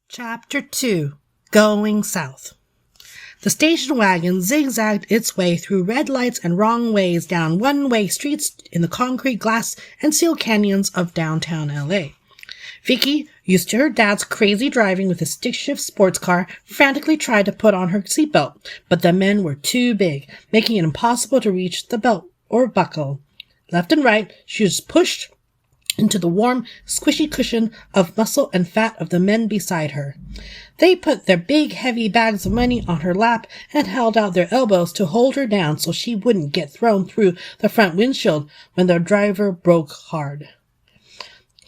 Chapter 2 Going South. The station wagon zigzagged its way through red lights and wrong ways down one-way streets in the concrete, glass, and steel canyons of downtown L.A. Vicki, used to her dad's crazy driving with a stick-shift sports car, frantically tried to put on her seatbelt, but the men were too big, making it impossible to reach the belt or buckle. Left and right, she was pushed into the warm, squishy cushion of muscle and fat of the men beside her. They put their big, heavy bags of money on her lap and held out their elbows to hold her down so she wouldn't get thrown through the front windshield when the driver broke hard.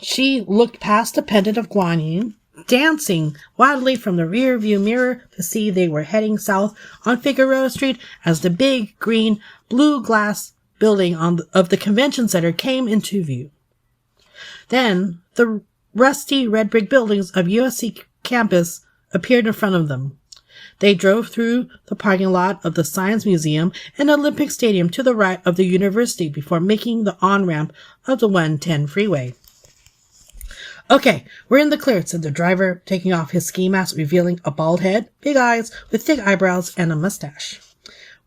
She looked past the pendant of guanyin, dancing wildly from the rear-view mirror to see they were heading south on Figueroa Street as the big, green, blue glass building of the convention center came into view. Then the rusty red brick buildings of USC campus appeared in front of them. They drove through the parking lot of the Science Museum and Olympic Stadium to the right of the university before making the on-ramp of the 110 freeway. "Okay, we're in the clear," said the driver, taking off his ski mask, revealing a bald head, big eyes with thick eyebrows, and a mustache.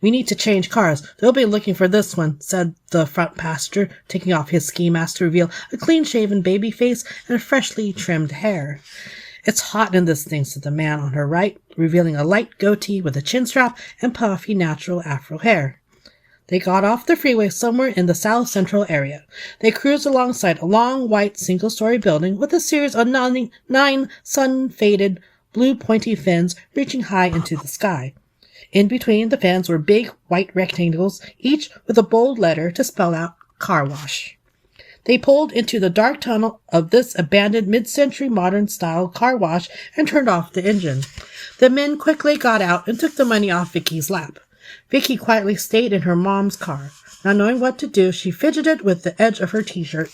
"We need to change cars. They'll be looking for this one," said the front passenger, taking off his ski mask to reveal a clean-shaven baby face and freshly trimmed hair. "It's hot in this thing," said the man on her right, revealing a light goatee with a chin strap and puffy natural afro hair. They got off the freeway somewhere in the south-central area. They cruised alongside a long, white, single-story building with a series of nine sun-faded, blue pointy fins reaching high into the sky. In between the fins were big white rectangles, each with a bold letter to spell out car wash. They pulled into the dark tunnel of this abandoned mid-century modern-style car wash and turned off the engine. The men quickly got out and took the money off Vicki's lap. Vicki quietly stayed in her mom's car. Not knowing what to do, she fidgeted with the edge of her t-shirt.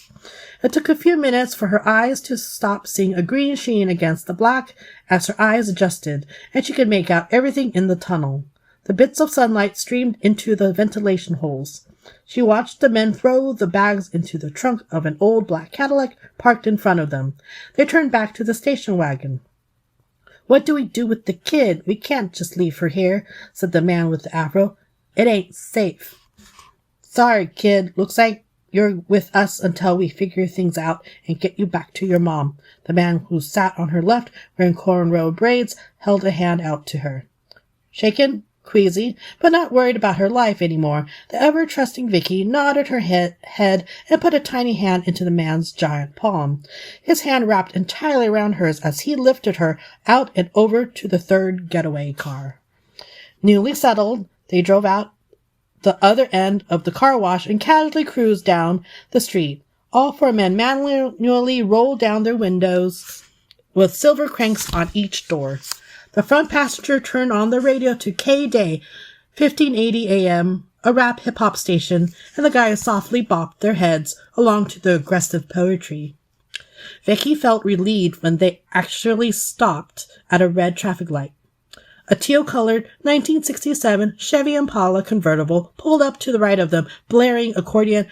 It took a few minutes for her eyes to stop seeing a green sheen against the black as her eyes adjusted, and she could make out everything in the tunnel. The bits of sunlight streamed into the ventilation holes. She watched the men throw the bags into the trunk of an old black Cadillac parked in front of them. They turned back to the station wagon. "What do we do with the kid? We can't just leave her here," said the man with the afro. "It ain't safe." "Sorry, kid. Looks like you're with us until we figure things out and get you back to your mom." The man who sat on her left, wearing cornrow braids, held a hand out to her. Shaken, queasy, but not worried about her life anymore, the ever-trusting Vicki nodded her head and put a tiny hand into the man's giant palm. His hand wrapped entirely around hers as he lifted her out and over to the third getaway car. Newly settled, they drove out the other end of the car wash and casually cruised down the street. All four men manually rolled down their windows with silver cranks on each door. The front passenger turned on the radio to K-Day, 1580 AM, a rap hip-hop station, and the guys softly bopped their heads along to the aggressive poetry. Vicki felt relieved when they actually stopped at a red traffic light. A teal-colored 1967 Chevy Impala convertible pulled up to the right of them, blaring accordion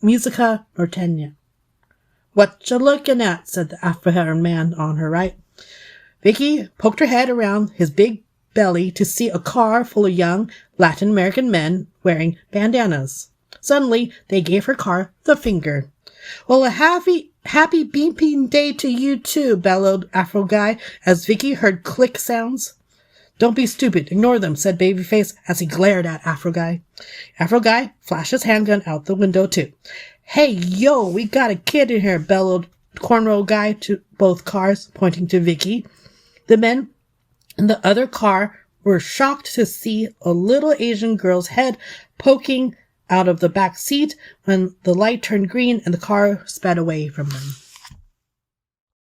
musica norteña. "What you looking at?" said the afro-haired man on her right. Vicki poked her head around his big belly to see a car full of young Latin American men wearing bandanas. Suddenly, they gave her car the finger. "Well, a happy beeping day to you too," bellowed Afro Guy as Vicki heard click sounds. "Don't be stupid. Ignore them," said Babyface as he glared at Afro Guy. Afro Guy flashed his handgun out the window too. "Hey, yo, we got a kid in here," bellowed Cornrow Guy to both cars, pointing to Vicki. The men in the other car were shocked to see a little Asian girl's head poking out of the back seat when the light turned green and the car sped away from them.